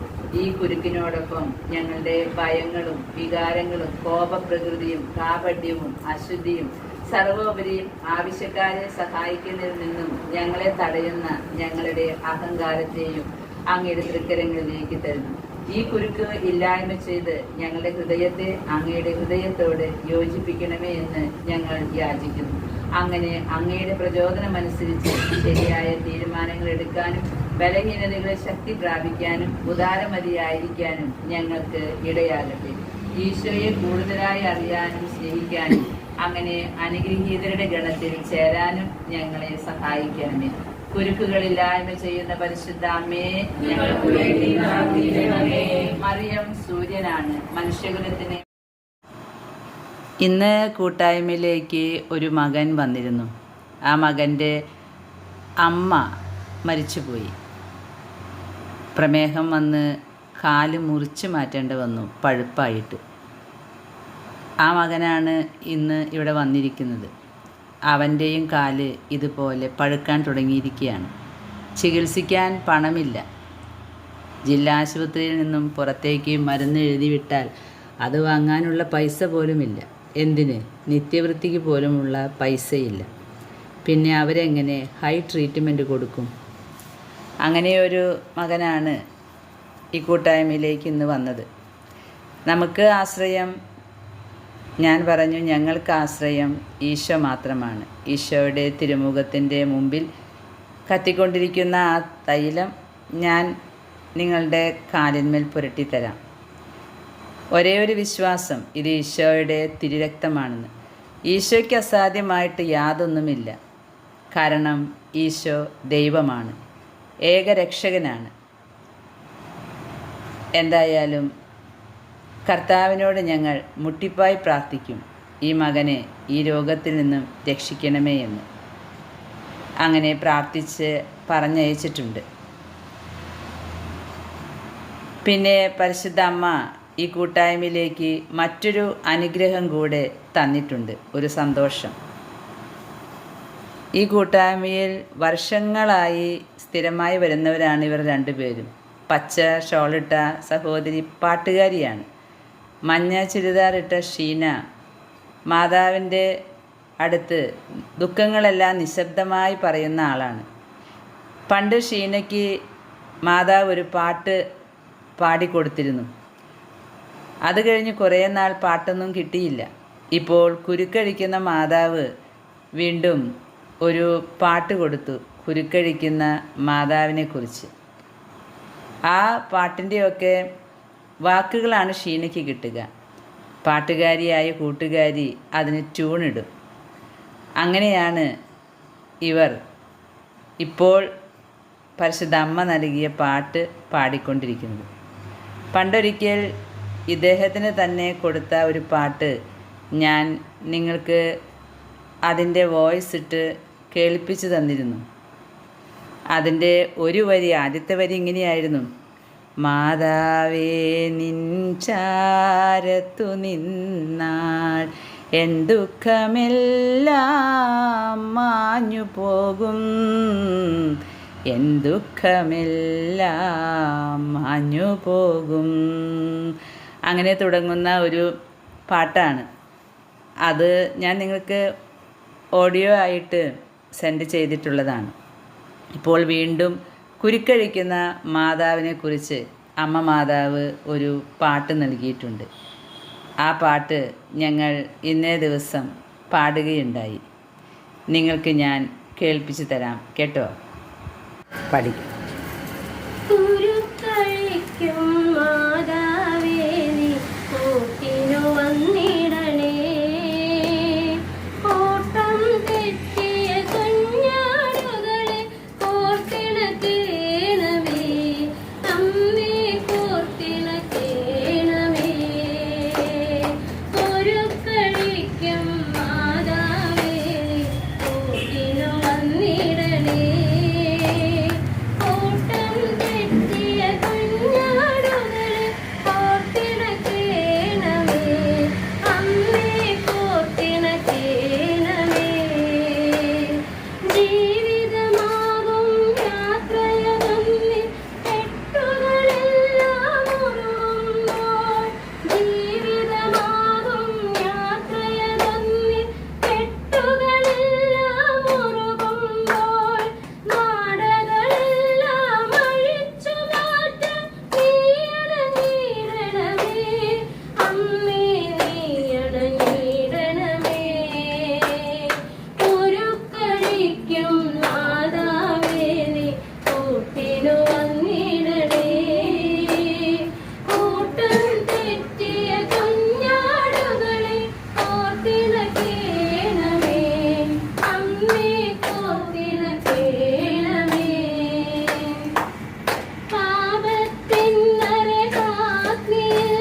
ഈ കുരുക്കിനോടൊപ്പം ഞങ്ങളുടെ ഭയങ്ങളും വികാരങ്ങളും കോപപ്രകൃതിയും കാപട്യവും അശുദ്ധിയും സർവോപരിയും ആവശ്യക്കാരെ സഹായിക്കുന്നതിൽ നിന്നും ഞങ്ങളെ തടയുന്ന ഞങ്ങളുടെ അഹങ്കാരത്തെയും അങ്ങയുടെ തൃക്കരങ്ങളിലേക്ക് തരുന്നു. ഈ കുരുക്ക് ഇല്ലായ്മ ചെയ്ത് ഞങ്ങളുടെ ഹൃദയത്തെ അങ്ങയുടെ ഹൃദയത്തോട് യോജിപ്പിക്കണമേ എന്ന് ഞങ്ങൾ യാചിക്കുന്നു. അങ്ങനെ അങ്ങയുടെ പ്രചോദനമനുസരിച്ച് ശരിയായ തീരുമാനങ്ങൾ എടുക്കാനും ബലഹീനതകളെ ശക്തി പ്രാപിക്കാനും ഉദാരമതിയായിരിക്കാനും ഞങ്ങൾക്ക് ഇടയാകട്ടെ. ഈശോയെ കൂടുതലായി അറിയാനും സ്നേഹിക്കാനും അങ്ങനെ അനുഗ്രഹീതരുടെ ഗണത്തിൽ ചേരാനും ഞങ്ങളെ സഹായിക്കണമേ. കുരുക്കുകളില്ലായ്മ ചെയ്യുന്ന പരിശുദ്ധ അമ്മേ, ഞങ്ങൾക്ക് വേണ്ടി പ്രാർത്ഥിക്കണമേ. മറിയം സൂര്യനാണ് മനുഷ്യകുലത്തിന്. ഇന്ന് കൂട്ടായ്മയിലേക്ക് ഒരു മകൻ വന്നിരുന്നു. ആ മകൻ്റെ അമ്മ മരിച്ചുപോയി. പ്രമേഹം വന്ന് കാല് മുറിച്ച് മാറ്റേണ്ടി വന്നു, പഴുപ്പായിട്ട്. ആ മകനാണ് ഇന്ന് ഇവിടെ വന്നിരിക്കുന്നത്. അവൻ്റെയും കാല് ഇതുപോലെ പഴുക്കാൻ തുടങ്ങിയിരിക്കുകയാണ്. ചികിത്സിക്കാൻ പണമില്ല. ജില്ലാ ആശുപത്രിയിൽ നിന്നും പുറത്തേക്ക് മരുന്ന് എഴുതി വിട്ടാൽ അത് വാങ്ങാനുള്ള പൈസ പോലുമില്ല. എന്തിന്, നിത്യവൃത്തിക്ക് പോലുമുള്ള പൈസയില്ല. പിന്നെ അവരെങ്ങനെ ഹൈ ട്രീറ്റ്മെൻറ്റ് കൊടുക്കും? അങ്ങനെയൊരു മകനാണ് ഈ കൂട്ടായ്മയിലേക്ക് ഇന്ന് വന്നത്. നമുക്ക് ആശ്രയം, ഞാൻ പറഞ്ഞു, ഞങ്ങൾക്ക് ആശ്രയം ഈശോ മാത്രമാണ്. ഈശോയുടെ തിരുമുഖത്തിൻ്റെ മുമ്പിൽ കത്തിക്കൊണ്ടിരിക്കുന്ന ആ തൈലം ഞാൻ നിങ്ങളുടെ കാലിന്മേൽ പുരട്ടിത്തരാം. ഒരേ ഒരു വിശ്വാസം, ഇത് ഈശോയുടെ തിരുരക്തമാണെന്ന്. ഈശോയ്ക്ക് അസാധ്യമായിട്ട് യാതൊന്നുമില്ല. കാരണം ഈശോ ദൈവമാണ്, ഏകരക്ഷകനാണ്. എന്തായാലും കർത്താവിനോട് ഞങ്ങൾ മുട്ടിപ്പായി പ്രാർത്ഥിക്കും, ഈ മകനെ ഈ രോഗത്തിൽ നിന്നും രക്ഷിക്കണമേ എന്ന്. അങ്ങനെ പ്രാർത്ഥിച്ച് പറഞ്ഞയച്ചിട്ടുണ്ട്. പിന്നെ പരിശുദ്ധ അമ്മ ഈ കൂട്ടായ്മയിലേക്ക് മറ്റൊരു അനുഗ്രഹം കൂടെ തന്നിട്ടുണ്ട്, ഒരു സന്തോഷം. ഈ കൂട്ടായ്മയിൽ വർഷങ്ങളായി സ്ഥിരമായി വരുന്നവരാണ് ഇവർ രണ്ടുപേരും. പച്ച ഷോളിട്ട സഹോദരി പാട്ടുകാരിയാണ്. മഞ്ഞ ചുരിദാറിട്ട ഷീന മാതാവിൻ്റെ അടുത്ത് ദുഃഖങ്ങളെല്ലാം നിശബ്ദമായി പറയുന്ന ആളാണ്. പണ്ട് ഷീനയ്ക്ക് മാതാവ് ഒരു പാട്ട് പാടിക്കൊടുത്തിരുന്നു. അത് കഴിഞ്ഞ് കുറേ നാൾ പാട്ടൊന്നും കിട്ടിയില്ല. ഇപ്പോൾ കുരുക്കഴിക്കുന്ന മാതാവ് വീണ്ടും ഒരു പാട്ട് കൊടുത്തു, കുരുക്കഴിക്കുന്ന മാതാവിനെക്കുറിച്ച്. ആ പാട്ടിൻ്റെയൊക്കെ വാക്കുകളാണ് ഷീനയ്ക്ക് കിട്ടുക. പാട്ടുകാരിയായ കൂട്ടുകാരി അതിന് ട്യൂണിടും. അങ്ങനെയാണ് ഇവർ ഇപ്പോൾ പരിശുദ്ധ അമ്മ നൽകിയ പാട്ട് പാടിക്കൊണ്ടിരിക്കുന്നത്. പണ്ടൊരിക്കൽ ഇദ്ദേഹത്തിന് തന്നെ കൊടുത്ത ഒരു പാട്ട് ഞാൻ നിങ്ങൾക്ക് അതിൻ്റെ വോയിസ് ഇട്ട് കേൾപ്പിച്ചു തന്നിരുന്നു. അതിൻ്റെ ഒരു വരി, ആദ്യത്തെ വരി ഇങ്ങനെയായിരുന്നു: മാതാവേ നിൻ ചാരത്തു നിന്നാൾ എൻ ദുഃഖമെല്ലാം മാഞ്ഞു പോകും, എൻ ദുഃഖമെല്ലാം മാഞ്ഞു പോകും. അങ്ങനെ തുടങ്ങുന്ന ഒരു പാട്ടാണ് അത്. ഞാൻ നിങ്ങൾക്ക് ഓഡിയോ ആയിട്ട് സെൻഡ് ചെയ്തിട്ടുള്ളതാണ്. ഇപ്പോൾ വീണ്ടും കുരുക്കഴിക്കുന്ന മാതാവിനെക്കുറിച്ച് അമ്മ മാതാവ് ഒരു പാട്ട് നൽകിയിട്ടുണ്ട്. ആ പാട്ട് ഞങ്ങൾ ഇന്നേ ദിവസം പാടുകയുണ്ടായി. നിങ്ങൾക്ക് ഞാൻ കേൾപ്പിച്ചു തരാം, കേട്ടോ? പഠിക്കും. കുരുക്കഴിക്കും മാതാവേ നീ കൂട്ടിനു വന്നിടണേ, ഓട്ടം തെറ്റിയ കുഞ്ഞാടുകളെ കോർത്തിണക്കേണമേ, അമ്മേ കോർത്തിണക്കേണമേ. കുരുക്കഴിക്കും മാതാവേ നീ കൂട്ടിനു വന്നിടണേ, ഓട്ടം തെറ്റിയ കുഞ്ഞാടുകളെ കോർത്തിണക്കേണമേ, അമ്മേ കോർത്തിണക്കേണമേ. ജീവിതമാകും യാത്രയതമ്മിൽ കെട്ടുകളെല്ലാം മുറുകുമ്പോൾ, ജീവിതമാകും യാത്രയതമ്മിൽ കെട്ടുകളെല്ലാം മുറുകുമ്പോൾ, മാടകളെല്ലാം അഴിച്ചു മാറ്റാൻ നീയണഞ്ഞിടണമേ, അമ്മേ നീയണഞ്ഞിടണമേ. കുരുക്കഴിക്കും മാതാവേ നീ കൂട്ടിനു വന്നിടണേ, കൂട്ടം തെറ്റിയ കുഞ്ഞാടുകളെ കോർത്തിണക്കേണമേ, അമ്മേ കോർത്തിണക്കേണമേ. പാപത്തിൻ നരകാഗ്നിയിൽ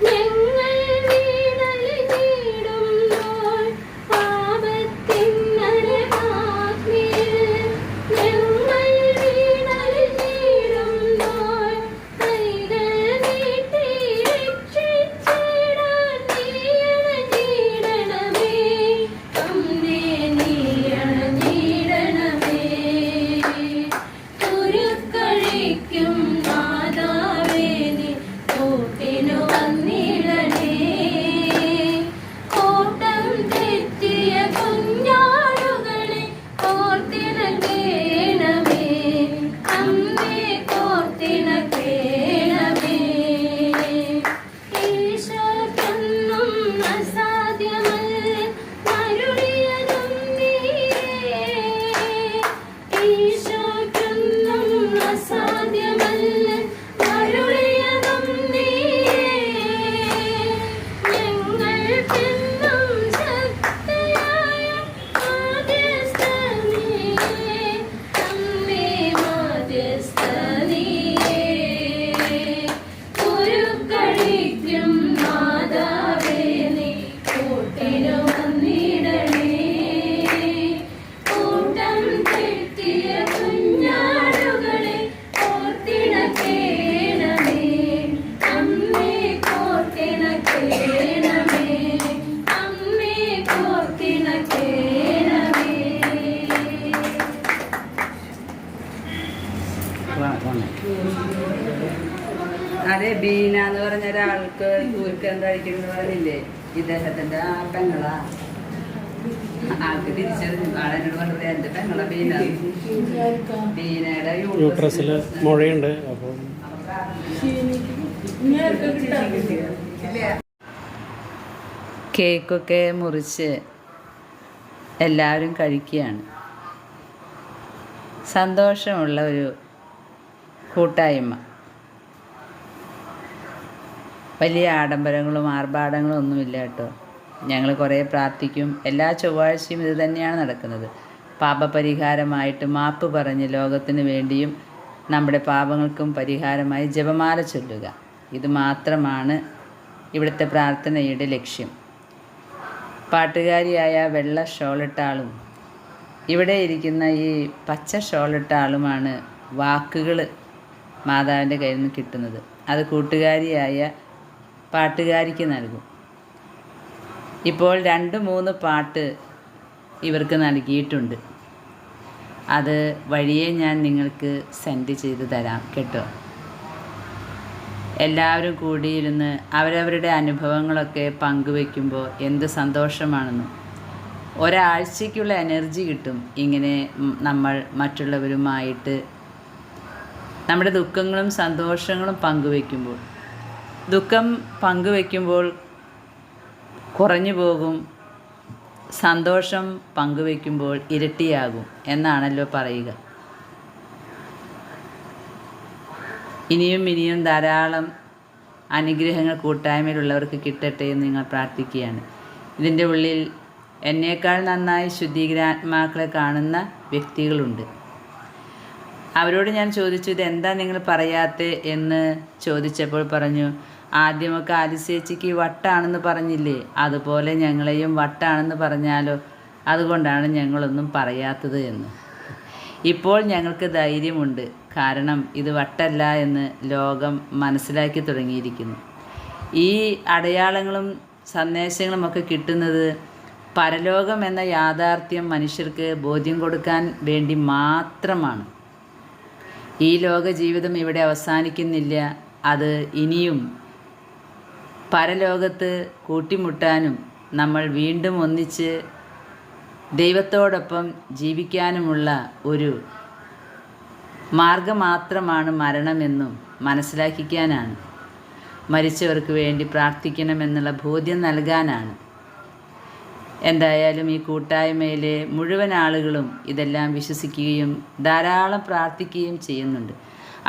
ഞങ്ങൾ വീണലിഞ്ഞിടുമ്പോൾ, പാപത്തിൻ നരകാഗ്നിയിൽ ഞങ്ങൾ വീണലിഞ്ഞിടുമ്പോൾ, കൈകൾ നീട്ടി രക്ഷിച്ചിടാൻ നീയണഞ്ഞിടണമേ, അമ്മേ നീയണഞ്ഞിടണമേ. കുരുക്കഴിക്കും മാതാവേ നീ കൂട്ടിനു വന്നിടണേ, ഓട്ടം തെറ്റിയ കുഞ്ഞാടുകളെ കോർത്തിണക്കേണമേ, അമ്മേ കോർത്തിണക്കേണമേ. ഈശോയ്ക്കൊന്നും അസാധ്യമല്ല അരുളിയതും നീയേ, ഈശോയ്ക്കൊന്നും അസാധ്യമല്ല അരുളിയതും നീയേ. ഞങ്ങൾക്കെന്നും ശക്തിയായ മാധ്യസ്ഥ നീയേ, അമ്മേ മാധ്യസ്ഥ നീയേ. കുരുക്കഴിക്കും മാതാവേ നീ കൂട്ടിനു വന്നിടണേ, കൂട്ടം തെറ്റിയ കുഞ്ഞാടുകളെ കോർത്തിണക്കേണമേ, അമ്മേ കോർത്തിണക്കേണമേ, അമ്മേ കോർത്തിണക്കേണമേ. അതെ, ബീന എന്ന് പറഞ്ഞ ഒരാൾക്ക് കുരുക്കം കഴിക്കുന്നത് പറഞ്ഞില്ലേ, ഇദ്ദേഹത്തിൻ്റെ ആട്ടങ്ങളാ. ആൾക്ക് തിരിച്ചറിഞ്ഞു. ആളെന്നോട് പറഞ്ഞത് എൻ്റെ പെങ്ങളെ ബീനയുടെ യൂട്രസിൽ മുഴയുണ്ട്. അപ്പം കേക്കൊക്കെ മുറിച്ച് എല്ലാവരും കഴിക്കുകയാണ്. സന്തോഷമുള്ള ഒരു കൂട്ടായ്മ. വലിയ ആഡംബരങ്ങളും ആർഭാടങ്ങളും ഒന്നുമില്ല കേട്ടോ. ഞങ്ങൾ കുറേ പ്രാർത്ഥിക്കും. എല്ലാ ചൊവ്വാഴ്ചയും ഇത് തന്നെയാണ് നടക്കുന്നത്. പാപപരിഹാരമായിട്ട് മാപ്പ് പറഞ്ഞ് ലോകത്തിന് വേണ്ടിയും നമ്മുടെ പാപങ്ങൾക്കും പരിഹാരമായി ജപമാല ചൊല്ലുക. ഇത് മാത്രമാണ് ഇവിടുത്തെ പ്രാർത്ഥനയുടെ ലക്ഷ്യം. പാട്ടുകാരിയായ വെള്ള ഷോളിട്ട ആളും ഇവിടെ ഇരിക്കുന്ന ഈ പച്ച ഷോളിട്ട ആളുമാണ് വാക്കുകൾ മാതാവിൻ്റെ കയ്യിൽ നിന്ന് കിട്ടുന്നത്. അത് കൂട്ടുകാരിയായ പാട്ടുകാരിക്ക് നൽകും. ഇപ്പോൾ 2-3 പാട്ട് ഇവർക്ക് നൽകിയിട്ടുണ്ട്. അത് വഴിയെ ഞാൻ നിങ്ങൾക്ക് സെൻഡ് ചെയ്ത് തരാം കേട്ടോ. എല്ലാവരും കൂടിയിരുന്ന് അവരവരുടെ അനുഭവങ്ങളൊക്കെ പങ്കുവെക്കുമ്പോൾ എന്ത് സന്തോഷമാണെന്നും ഒരാഴ്ചയ്ക്കുള്ള എനർജി കിട്ടും. ഇങ്ങനെ നമ്മൾ മറ്റുള്ളവരുമായിട്ട് നമ്മുടെ ദുഃഖങ്ങളും സന്തോഷങ്ങളും പങ്കുവെക്കുമ്പോൾ. ദുഃഖം പങ്കുവെക്കുമ്പോൾ കുറഞ്ഞു പോകും, സന്തോഷം പങ്കുവെക്കുമ്പോൾ ഇരട്ടിയാകും എന്നാണല്ലോ പറയുക. ഇനിയും ഇനിയും ധാരാളം അനുഗ്രഹങ്ങൾ കൂട്ടായ്മയിലുള്ളവർക്ക് കിട്ടട്ടെ എന്ന് നിങ്ങൾ പ്രാർത്ഥിക്കുകയാണ്. ഇതിൻ്റെ ഉള്ളിൽ എന്നേക്കാൾ നന്നായി ശുദ്ധീകരാത്മാക്കളെ കാണുന്ന വ്യക്തികളുണ്ട്. അവരോട് ഞാൻ ചോദിച്ചു, ഇതെന്താ നിങ്ങൾ പറയാത്തത് എന്ന് ചോദിച്ചപ്പോൾ പറഞ്ഞു, ആദ്യമൊക്കെ ആലിസേച്ചിക്ക് വട്ടാണെന്ന് പറഞ്ഞില്ലേ, അതുപോലെ ഞങ്ങളെയും വട്ടാണെന്ന് പറഞ്ഞാലോ, അതുകൊണ്ടാണ് ഞങ്ങളൊന്നും പറയാത്തത് എന്ന്. ഇപ്പോൾ ഞങ്ങൾക്ക് ധൈര്യമുണ്ട്. കാരണം ഇത് വട്ടല്ല എന്ന് ലോകം മനസ്സിലാക്കി തുടങ്ങിയിരിക്കുന്നു. ഈ അടയാളങ്ങളും സന്ദേശങ്ങളുമൊക്കെ കിട്ടുന്നത് പരലോകം എന്ന യാഥാർത്ഥ്യം മനുഷ്യർക്ക് ബോധ്യം കൊടുക്കാൻ വേണ്ടി മാത്രമാണ്. ഈ ലോക ജീവിതം ഇവിടെ അവസാനിക്കുന്നില്ല. അത് ഇനിയും പരലോകത്ത് കൂട്ടിമുട്ടാനും നമ്മൾ വീണ്ടും ഒന്നിച്ച് ദൈവത്തോടൊപ്പം ജീവിക്കാനുമുള്ള ഒരു മാർഗം മാത്രമാണ് മരണമെന്നും മനസ്സിലാക്കിക്കാനാണ്. മരിച്ചവർക്ക് വേണ്ടി പ്രാർത്ഥിക്കണമെന്നുള്ള ബോധ്യം നൽകാനാണ്. എന്തായാലും ഈ കൂട്ടായ്മയിലെ മുഴുവൻ ആളുകളും ഇതെല്ലാം വിശ്വസിക്കുകയും ധാരാളം പ്രാർത്ഥിക്കുകയും ചെയ്യുന്നുണ്ട്.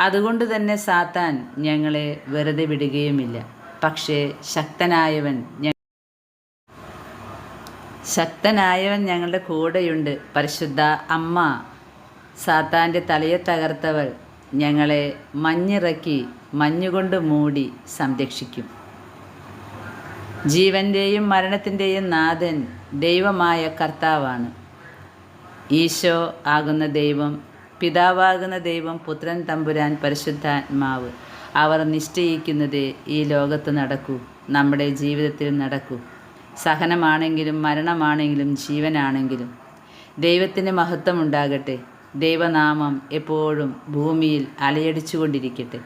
അതുകൊണ്ട് തന്നെ സാത്താൻ ഞങ്ങളെ വെറുതെ വിടുകയുമില്ല. പക്ഷേ ശക്തനായവൻ ഞങ്ങളുടെ കൂടെയുണ്ട്. പരിശുദ്ധ അമ്മ സാത്താൻ്റെ തലയെ തകർത്തവൾ ഞങ്ങളെ മഞ്ഞിറക്കി മഞ്ഞുകൊണ്ട് മൂടി സംരക്ഷിക്കും. ജീവൻ്റെയും മരണത്തിൻ്റെയും നാഥൻ ദൈവമായ കർത്താവാണ്. ഈശോ ആകുന്ന ദൈവം, പിതാവാകുന്ന ദൈവം, പുത്രൻ തമ്പുരാൻ, പരിശുദ്ധാത്മാവ് അവർ നിശ്ചയിക്കുന്നത് ഈ ലോകത്ത് നടക്കൂ, നമ്മുടെ ജീവിതത്തിൽ നടക്കൂ. സഹനമാണെങ്കിലും മരണമാണെങ്കിലും ജീവനാണെങ്കിലും ദൈവത്തിന് മഹത്വം ഉണ്ടാകട്ടെ. ദൈവനാമം എപ്പോഴും ഭൂമിയിൽ അലയടിച്ചു കൊണ്ടിരിക്കട്ടെ.